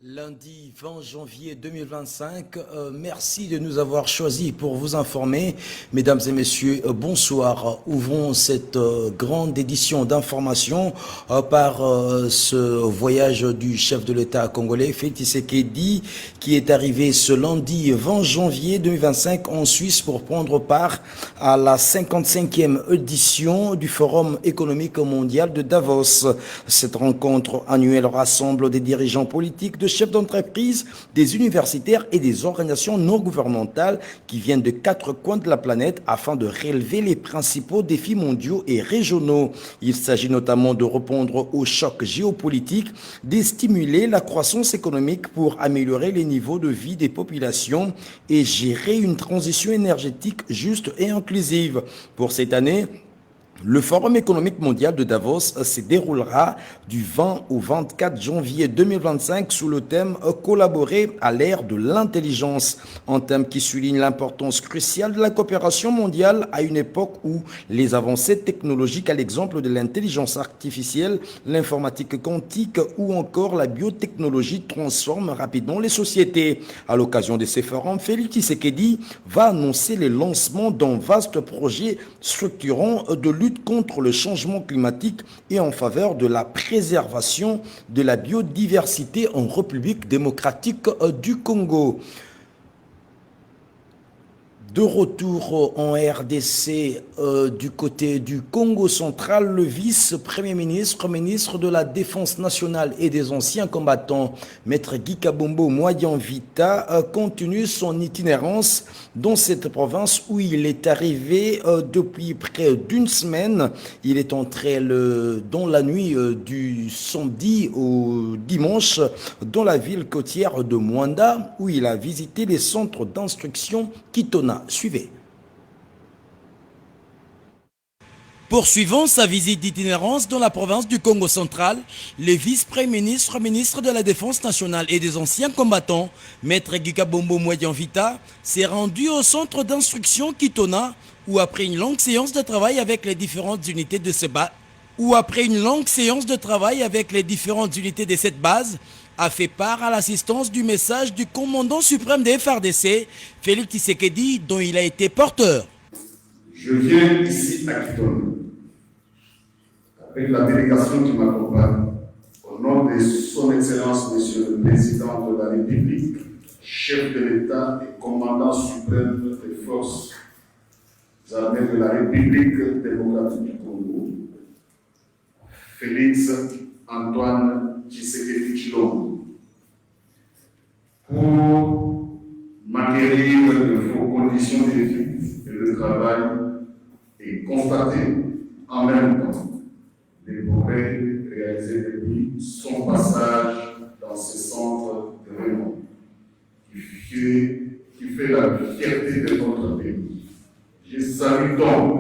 Lundi 20 janvier 2025, merci de nous avoir choisis pour vous informer. Mesdames et messieurs, bonsoir. Ouvrons cette grande édition d'information par ce voyage du chef de l'État congolais, Félix Tshisekedi, qui est arrivé ce lundi 20 janvier 2025 en Suisse pour prendre part à la 55e édition du Forum économique mondial de Davos. Cette rencontre annuelle rassemble des dirigeants politiques, de chefs d'entreprise, des universitaires et des organisations non gouvernementales qui viennent de 4 coins de la planète afin de relever les principaux défis mondiaux et régionaux. Il s'agit notamment de répondre aux chocs géopolitiques, de stimuler la croissance économique pour améliorer les niveaux de vie des populations et gérer une transition énergétique juste et inclusive. Pour cette année, le Forum économique mondial de Davos se déroulera du 20 au 24 janvier 2025 sous le thème « Collaborer à l'ère de l'intelligence », un thème qui souligne l'importance cruciale de la coopération mondiale à une époque où les avancées technologiques à l'exemple de l'intelligence artificielle, l'informatique quantique ou encore la biotechnologie transforment rapidement les sociétés. À l'occasion de ces forums, Félix Tshisekedi va annoncer le lancement d'un vaste projet structurant de lutte contre le changement climatique et en faveur de la préservation de la biodiversité en République démocratique du Congo. De retour en RDC du côté du Congo central, le vice-premier ministre, ministre de la Défense nationale et des anciens combattants, Maître Guy Kabombo Moyen-Vita, continue son itinérance dans cette province où il est arrivé depuis près d'une semaine. Il est entré dans la nuit du samedi au dimanche dans la ville côtière de Mwanda où il a visité les centres d'instruction Kitona. Suivez. Poursuivant sa visite d'itinérance dans la province du Congo central, le vice-premier ministre, ministre de la Défense nationale et des anciens combattants, Maître Guy Kabombo Moyen-Vita, s'est rendu au centre d'instruction Kitona où après une longue séance de travail avec les différentes unités de cette base, a fait part à l'assistance du message du commandant suprême des FARDC, Félix Tshisekedi, dont il a été porteur. Je viens ici à Kitona, avec la délégation qui m'accompagne, au nom de son Excellence, Monsieur le Président de la République, chef de l'État et commandant suprême des forces armées de la République démocratique du Congo, Félix Antoine Tshisekedi Tshilombo, pour m'acquérir de vos conditions de vie et de travail et constater en même temps les progrès réalisés depuis son passage dans ce centre de renom qui fait la fierté de notre pays. Je salue donc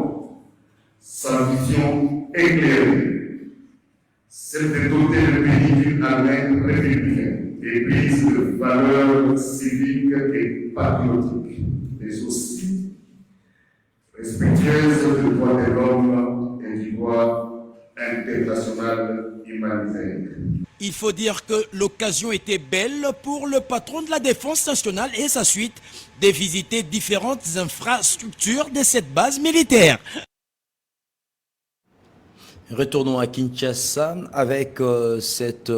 sa vision éclairée, celle de doter le pays d'une armée républicaine, éprise de valeurs civiques et patriotiques, mais aussi respectueuse des droits de l'homme et du droit international humanitaire. Il faut dire que l'occasion était belle pour le patron de la Défense nationale et sa suite de visiter différentes infrastructures de cette base militaire. Retournons à Kinshasa avec cette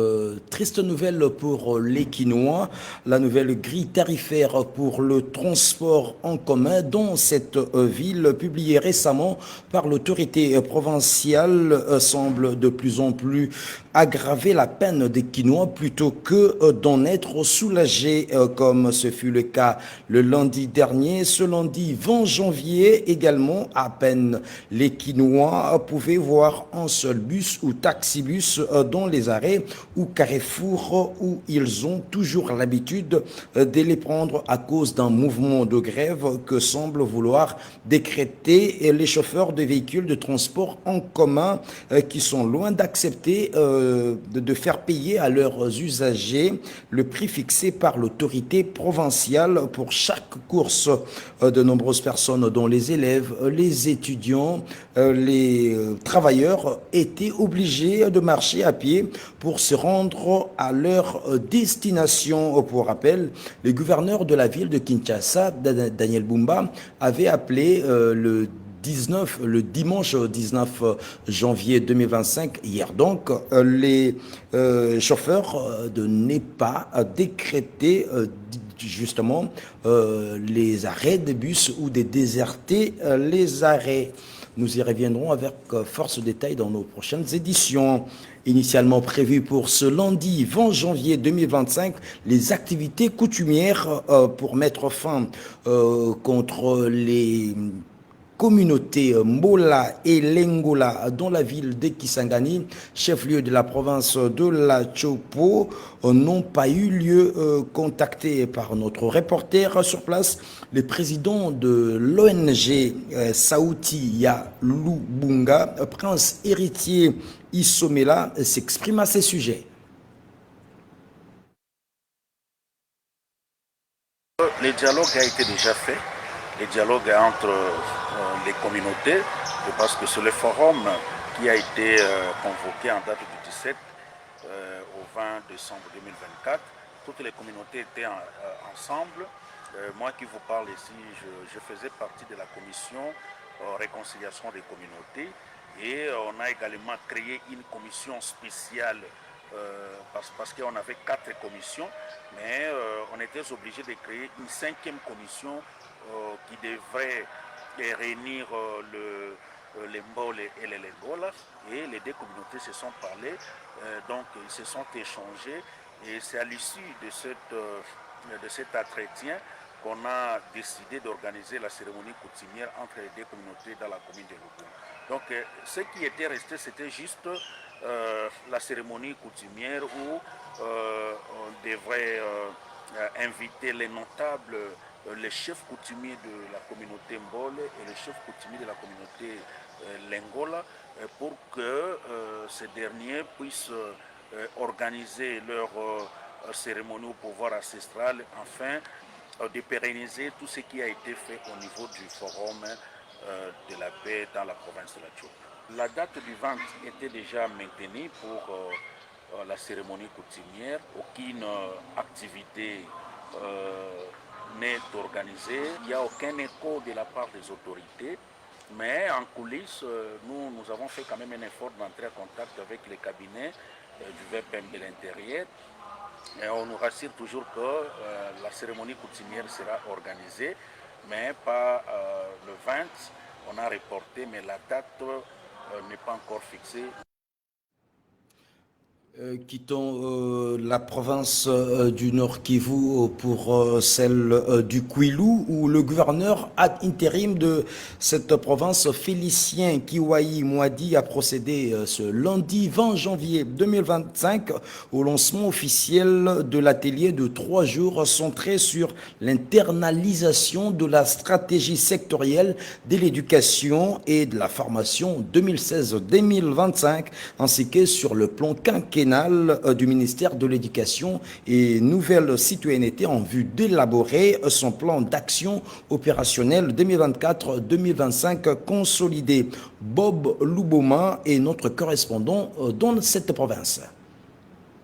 triste nouvelle pour les Kinois, la nouvelle grille tarifaire pour le transport en commun dans cette ville publiée récemment par l'autorité provinciale semble de plus en plus aggraver la peine des Kinois plutôt que d'en être soulagés comme ce fut le cas le lundi dernier. Ce lundi 20 janvier également, à peine les Kinois pouvaient voir un seul bus ou taxibus dans les arrêts ou carrefours où ils ont toujours l'habitude de les prendre à cause d'un mouvement de grève que semblent vouloir décréter les chauffeurs de véhicules de transport en commun qui sont loin d'accepter de faire payer à leurs usagers le prix fixé par l'autorité provinciale pour chaque course. De nombreuses personnes, dont les élèves, les étudiants, les travailleurs, étaient obligés de marcher à pied pour se rendre à leur destination. Pour rappel, le gouverneur de la ville de Kinshasa, Daniel Bumba, avait appelé le dimanche 19 janvier 2025, hier donc, les chauffeurs de ne pas décréter justement les arrêts de bus ou de déserter les arrêts. Nous y reviendrons avec force détail dans nos prochaines éditions. Initialement prévues pour ce lundi 20 janvier 2025, les activités coutumières pour mettre fin contre les communautés Mbola et Lengola dans la ville de Kisangani, chef-lieu de la province de la Chopo, n'ont pas eu lieu. Contactés par notre reporter sur place, le président de l'ONG Sauti Ya Lubunga, prince héritier Isomela, s'exprime à ces sujets. Le dialogue a été déjà fait. Le dialogue entre les communautés. Je pense que c'est le forum qui a été convoqué en date du 17 au 20 décembre 2024. Toutes les communautés étaient ensemble. Moi qui vous parle ici, je faisais partie de la commission réconciliation des communautés et on a également créé une commission spéciale parce qu'on avait 4 commissions, mais on était obligé de créer une 5e commission qui devrait réunir les Mbole et les Lengola, et les 2 communautés se sont parlé, donc ils se sont échangés, et c'est à l'issue de cet entretien qu'on a décidé d'organiser la cérémonie coutumière entre les 2 communautés dans la commune de Lubunga. Donc ce qui était resté, c'était juste la cérémonie coutumière où on devrait inviter les notables, les chefs coutumiers de la communauté Mbole et les chefs coutumiers de la communauté Lengola pour que ces derniers puissent organiser leur cérémonie au pouvoir ancestral afin de pérenniser tout ce qui a été fait au niveau du forum de la paix dans la province de la Chopo. La date du 20 était déjà maintenue pour la cérémonie coutumière. Aucune activité n'est organisée. Il n'y a aucun écho de la part des autorités. Mais en coulisses, nous avons fait quand même un effort d'entrer en contact avec les cabinets du VPM de l'intérieur. Et on nous rassure toujours que la cérémonie coutumière sera organisée, mais pas le 20. On a reporté, mais la date n'est pas encore fixée. Quittons la province du Nord Kivu pour celle du Kwilu, où le gouverneur ad intérim de cette province, Félicien Kiwai Mwadi, a procédé ce lundi 20 janvier 2025 au lancement officiel de l'atelier de 3 jours centré sur l'internalisation de la stratégie sectorielle de l'éducation et de la formation 2016-2025, ainsi que sur le plan quinquennal du ministère de l'Éducation et Nouvelle Citoyenneté en vue d'élaborer son plan d'action opérationnel 2024-2025 consolidé. Bob Luboma est notre correspondant dans cette province.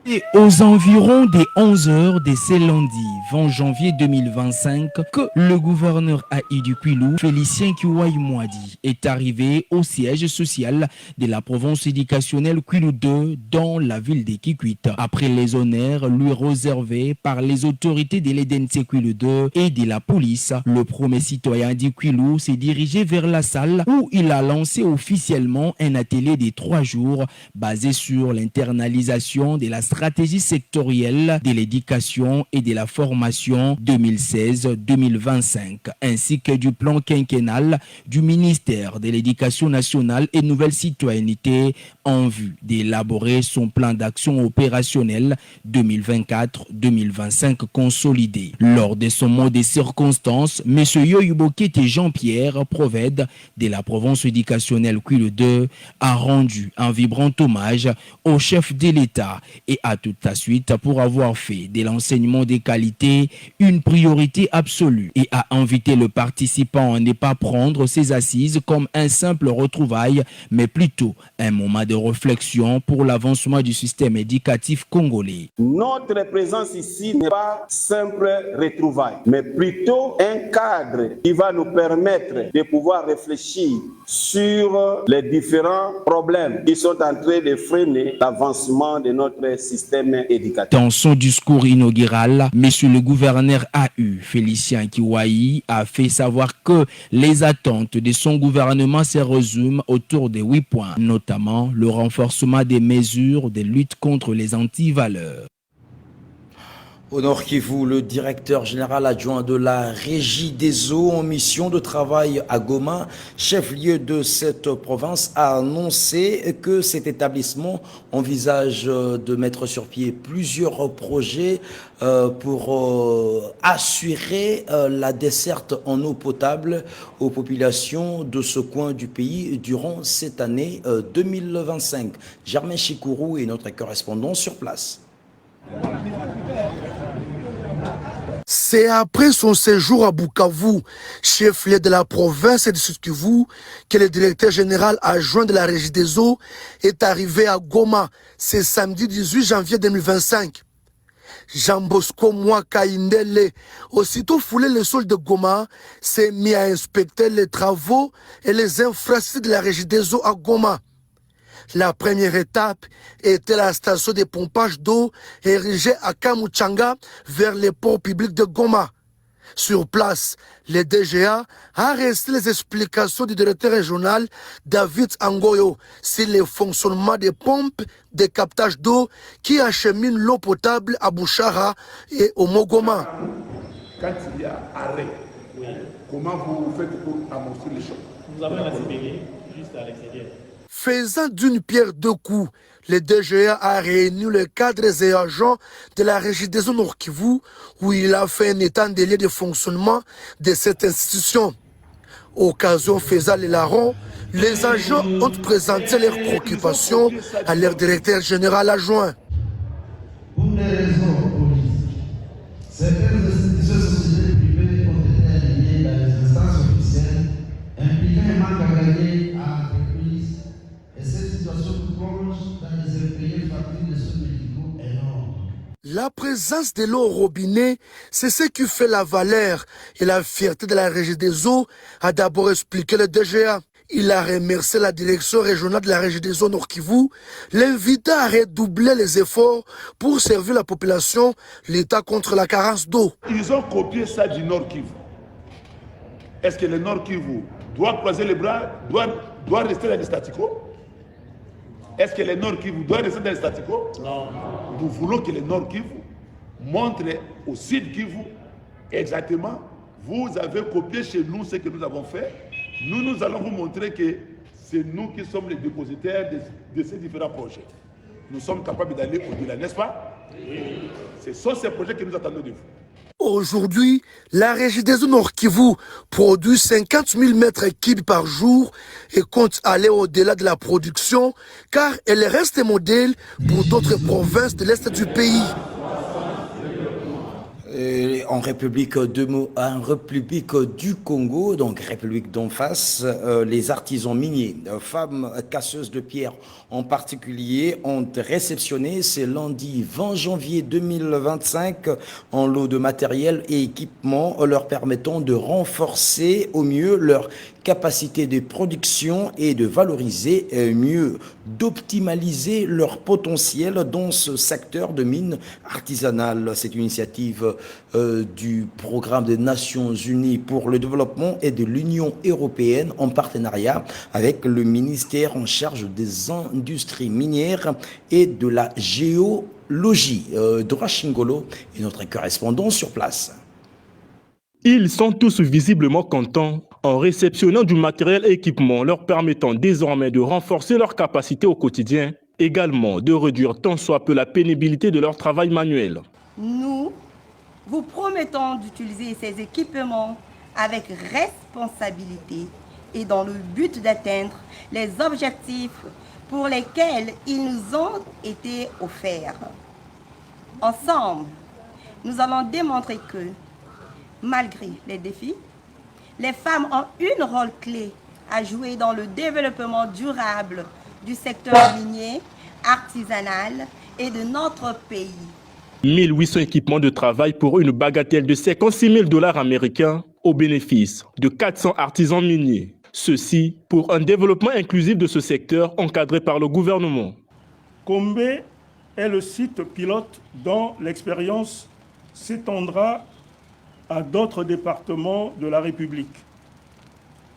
Et aux environs des 11 heures de ce lundi 20 janvier 2025 que le gouverneur AI du Kwilu, Félicien Kiwai Mwadi, est arrivé au siège social de la province éducationnelle Kwilu 2 dans la ville de Kikwit. Après les honneurs lui réservés par les autorités de l'EDNC Kwilu 2 et de la police, le premier citoyen du Kwilu s'est dirigé vers la salle où il a lancé officiellement un atelier de 3 jours basé sur l'internalisation de la stratégie stratégie sectorielle de l'éducation et de la formation 2016-2025, ainsi que du plan quinquennal du ministère de l'Éducation nationale et Nouvelle Citoyenneté en vue d'élaborer son plan d'action opérationnel 2024-2025 consolidé. Lors de son mot des circonstances, M. Yoyubokete Jean-Pierre, prophète de la province éducationnelle Kwilu 2, a rendu un vibrant hommage au chef de l'État et à toute la suite pour avoir fait de l'enseignement de qualité une priorité absolue et a invité le participant à ne pas prendre ses assises comme un simple retrouvaille, mais plutôt un moment de réflexion pour l'avancement du système éducatif congolais. Notre présence ici n'est pas simple retrouvaille, mais plutôt un cadre qui va nous permettre de pouvoir réfléchir sur les différents problèmes qui sont en train de freiner l'avancement de notre système éducatif. Dans son discours inaugural, Monsieur le gouverneur AU, Félicien Kiwai, a fait savoir que les attentes de son gouvernement se résument autour de 8 points, notamment le renforcement des mesures de lutte contre les antivaleurs. Au Nord Kivu, le directeur général adjoint de la Régie des eaux en mission de travail à Goma, chef-lieu de cette province, a annoncé que cet établissement envisage de mettre sur pied plusieurs projets pour assurer la desserte en eau potable aux populations de ce coin du pays durant cette année 2025. Germain Chikourou est notre correspondant sur place. C'est après son séjour à Bukavu, chef-lieu de la province du Sud Kivu, que le directeur général adjoint de la Régie des eaux est arrivé à Goma ce samedi 18 janvier 2025. Jean Bosco Mwaka Indele, aussitôt foulé le sol de Goma, s'est mis à inspecter les travaux et les infrastructures de la Régie des eaux à Goma. La première étape était la station de pompage d'eau érigée à Kamuchanga vers les ports publics de Goma. Sur place, le DGA a reçu les explications du directeur régional David Angoyo sur le fonctionnement des pompes de captage d'eau qui acheminent l'eau potable à Bouchara et au Mogoma. Quand il y a arrêt, comment vous faites pour amortir les chocs? Nous avons un atelier juste à l'extérieur. Faisant d'une pierre deux coups, le DGA a réuni les cadres et agents de la Régie des eaux Nord Kivu où il a fait un état des lieux de fonctionnement de cette institution. Occasion faisant les larrons, les agents ont présenté leurs préoccupations à leur directeur général adjoint. Pour des raisons politiques, certaines sociétés privées ont été alignées dans les instances officielles, impliquant un manque à gagner à l'entreprise, et cette situation plonge dans les impayés factures de soins médicaux énormes. La présence de l'eau au robinet, c'est ce qui fait la valeur et la fierté de la Régie des eaux, a d'abord expliqué le DGA. Il a remercié la direction régionale de la Régie des eaux Nord Kivu, l'invitant à redoubler les efforts pour servir la population, l'État contre la carence d'eau. Ils ont copié ça du Nord Kivu. Est-ce que le Nord Kivu doit croiser les bras, doit rester dans les statu quo? Est-ce que le Nord Kivu doit rester dans les statu quo? Non. Nous voulons que le Nord Kivu montre au Sud Kivu exactement, vous avez copié chez nous ce que nous avons fait. Nous allons vous montrer que c'est nous qui sommes les dépositaires de ces différents projets. Nous sommes capables d'aller au-delà, n'est-ce pas? Oui. Ce sont ces projets que nous attendons de vous. Aujourd'hui, la Régie des eaux Nord Kivu produit 50 000 mètres cubes par jour et compte aller au-delà de la production car elle reste un modèle pour d'autres provinces de l'Est du pays. En République du Congo, donc République d'en face, les artisans miniers, femmes casseuses de pierre en particulier, ont réceptionné ce lundi 20 janvier 2025 un lot de matériel et équipements leur permettant de renforcer au mieux leur capacité de production et de valoriser mieux, d'optimaliser leur potentiel dans ce secteur de mines artisanales. C'est une initiative du programme des Nations Unies pour le développement et de l'Union européenne en partenariat avec le ministère en charge des industries minières et de la logis. Dorachingolo est notre correspondant sur place. Ils sont tous visiblement contents en réceptionnant du matériel et équipement leur permettant désormais de renforcer leurs capacités au quotidien, également de réduire tant soit peu la pénibilité de leur travail manuel. Nous vous promettons d'utiliser ces équipements avec responsabilité et dans le but d'atteindre les objectifs pour lesquels ils nous ont été offerts. Ensemble, nous allons démontrer que, malgré les défis, les femmes ont un rôle clé à jouer dans le développement durable du secteur minier, artisanal et de notre pays. 1800 équipements de travail pour une bagatelle de 56 000 $ américains au bénéfice de 400 artisans miniers. Ceci pour un développement inclusif de ce secteur encadré par le gouvernement. Kombe est le site pilote dont l'expérience s'étendra à d'autres départements de la République.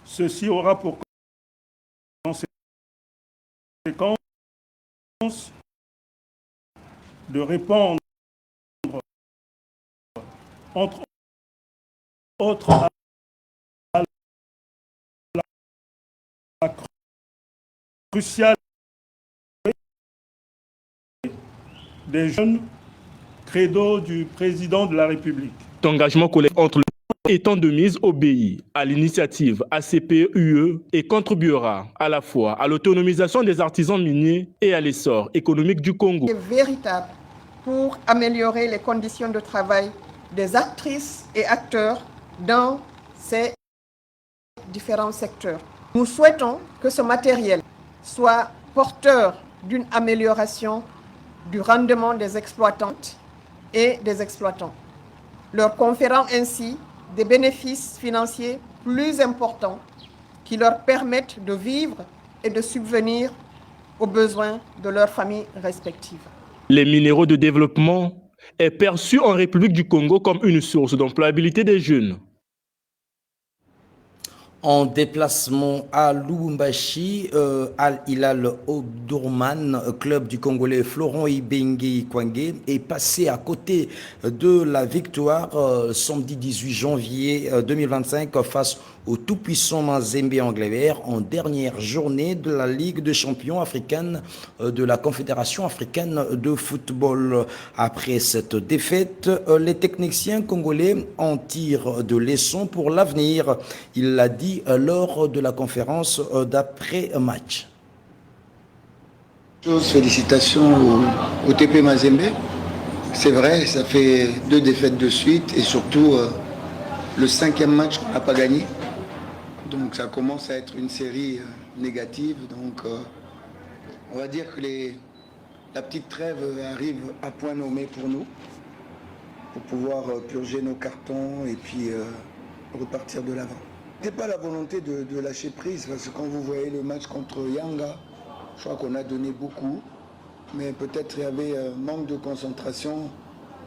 Ceci aura pour conséquence de répondre, entre autres, à la cruciale des jeunes credo du président de la République. L'engagement collectif entre les étant de mise au BI, à l'initiative ACP-UE et contribuera à la fois à l'autonomisation des artisans miniers et à l'essor économique du Congo. C'est véritable pour améliorer les conditions de travail des actrices et acteurs dans ces différents secteurs. Nous souhaitons que ce matériel soit porteur d'une amélioration du rendement des exploitantes et des exploitants, leur conférant ainsi des bénéfices financiers plus importants qui leur permettent de vivre et de subvenir aux besoins de leurs familles respectives. Les minéraux de développement est perçu en République du Congo comme une source d'employabilité des jeunes. En déplacement à Lubumbashi, Al Hilal Omdurman, club du Congolais Florent Ibenge Kwangé, est passé à côté de la victoire samedi 18 janvier 2025 face au tout-puissant Mazembe Anglais en dernière journée de la Ligue des champions africaine de la Confédération africaine de football. Après cette défaite, les techniciens congolais en tirent de leçons pour l'avenir. Il l'a dit lors de la conférence d'après-match. Félicitations au TP Mazembe. C'est vrai, ça fait 2 défaites de suite et surtout le 5e match qu'on n'a pas gagné. Donc ça commence à être une série négative. Donc on va dire que la petite trêve arrive à point nommé pour nous, pour pouvoir purger nos cartons et puis repartir de l'avant. Ce n'est pas la volonté de lâcher prise, parce que quand vous voyez le match contre Yanga, je crois qu'on a donné beaucoup, mais peut-être il y avait un manque de concentration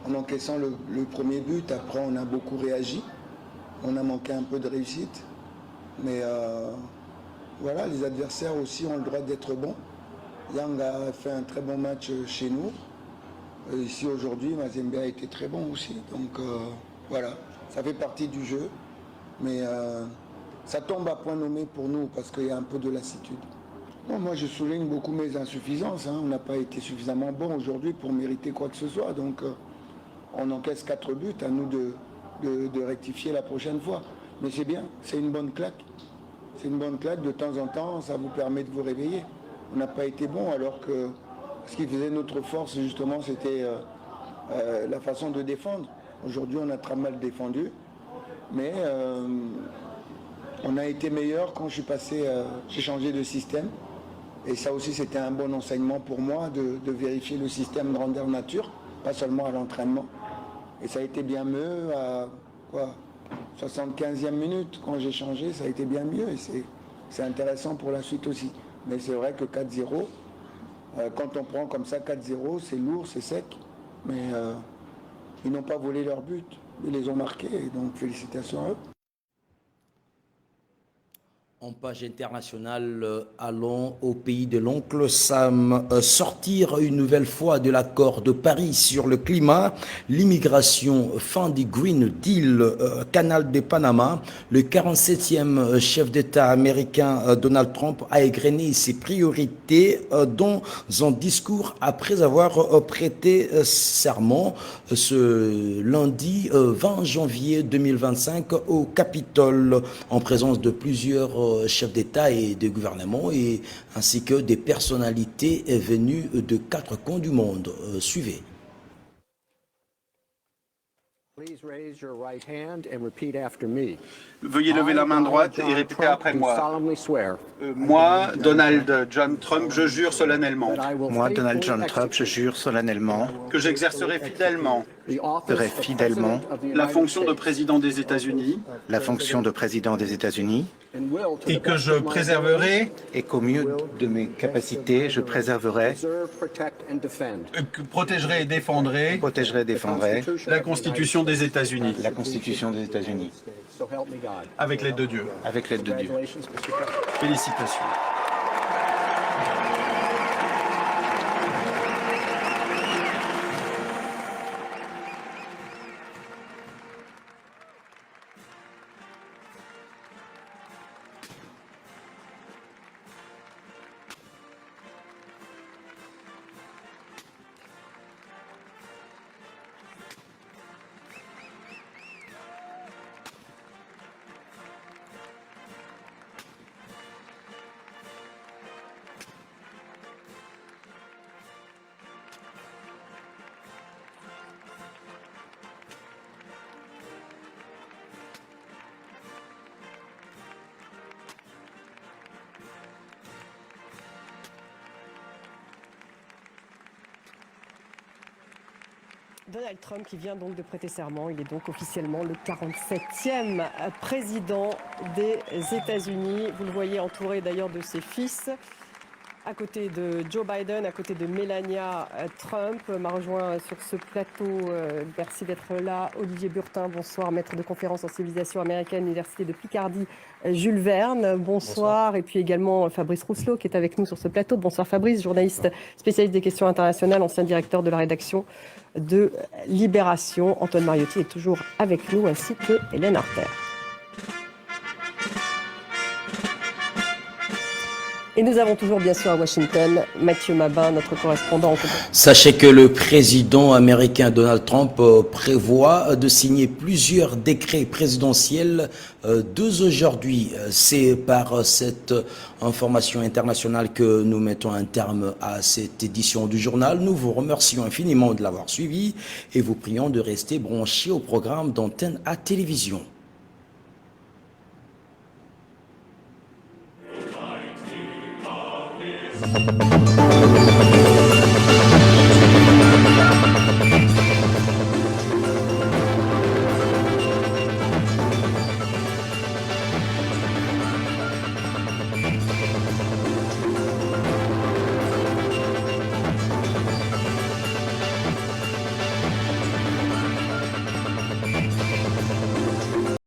en encaissant le premier but. Après on a beaucoup réagi, on a manqué un peu de réussite. Mais voilà, les adversaires aussi ont le droit d'être bons. Yang a fait un très bon match chez nous. Ici aujourd'hui, Mazembe a été très bon aussi. Donc voilà, ça fait partie du jeu. Mais ça tombe à point nommé pour nous parce qu'il y a un peu de lassitude. Bon, moi je souligne beaucoup mes insuffisances. On n'a pas été suffisamment bon aujourd'hui pour mériter quoi que ce soit. Donc on encaisse 4 buts, à nous de rectifier la prochaine fois. Mais c'est bien, c'est une bonne claque. C'est une bonne claque, de temps en temps, ça vous permet de vous réveiller. On n'a pas été bon alors que ce qui faisait notre force, justement, c'était la façon de défendre. Aujourd'hui, on a très mal défendu, mais on a été meilleur quand je suis passé, j'ai changé de système. Et ça aussi, c'était un bon enseignement pour moi de vérifier le système grandeur nature, pas seulement à l'entraînement. Et ça a été bien mieux à quoi 75e minute, quand j'ai changé, ça a été bien mieux et c'est intéressant pour la suite aussi. Mais c'est vrai que 4-0, quand on prend comme ça 4-0, c'est lourd, c'est sec, mais ils n'ont pas volé leur but, ils les ont marqués, donc félicitations à eux. En page internationale, allons au pays de l'oncle Sam. Sortir une nouvelle fois de l'accord de Paris sur le climat, l'immigration, fin du Green Deal, canal de Panama. Le 47e chef d'État américain Donald Trump a égrené ses priorités dans un discours après avoir prêté serment ce lundi 20 janvier 2025 au Capitole en présence de plusieurs chefs d'État et de gouvernement et ainsi que des personnalités venues de 4 coins du monde. Suivez. Veuillez lever la main droite et répéter après moi. Moi, Donald John Trump, je jure solennellement. Moi, Donald John Trump, je jure solennellement que j'exercerai fidèlement la fonction de président des États-Unis et que je préserverai et qu'au mieux de mes capacités, je préserverai, protégerai et défendrai la Constitution des États-Unis. Avec l'aide de Dieu. Félicitations. Donald Trump qui vient donc de prêter serment, il est donc officiellement le 47e président des États-Unis. Vous le voyez entouré d'ailleurs de ses fils, à côté de Joe Biden, à côté de Melania Trump. M'a rejoint sur ce plateau, merci d'être là, Olivier Burtin, bonsoir, maître de conférence en civilisation américaine, Université de Picardie, Jules Verne, bonsoir. Et puis également Fabrice Rousselot qui est avec nous sur ce plateau. Bonsoir Fabrice, journaliste spécialiste des questions internationales, ancien directeur de la rédaction de Libération. Antoine Mariotti est toujours avec nous, ainsi que Hélène Arter. Et nous avons toujours, bien sûr, à Washington, Mathieu Mabin, notre correspondant. Sachez que le président américain Donald Trump prévoit de signer plusieurs décrets présidentiels dès aujourd'hui. C'est par cette information internationale que nous mettons un terme à cette édition du journal. Nous vous remercions infiniment de l'avoir suivi et vous prions de rester branchés au programme d'Antenne à Télévision. Thank you.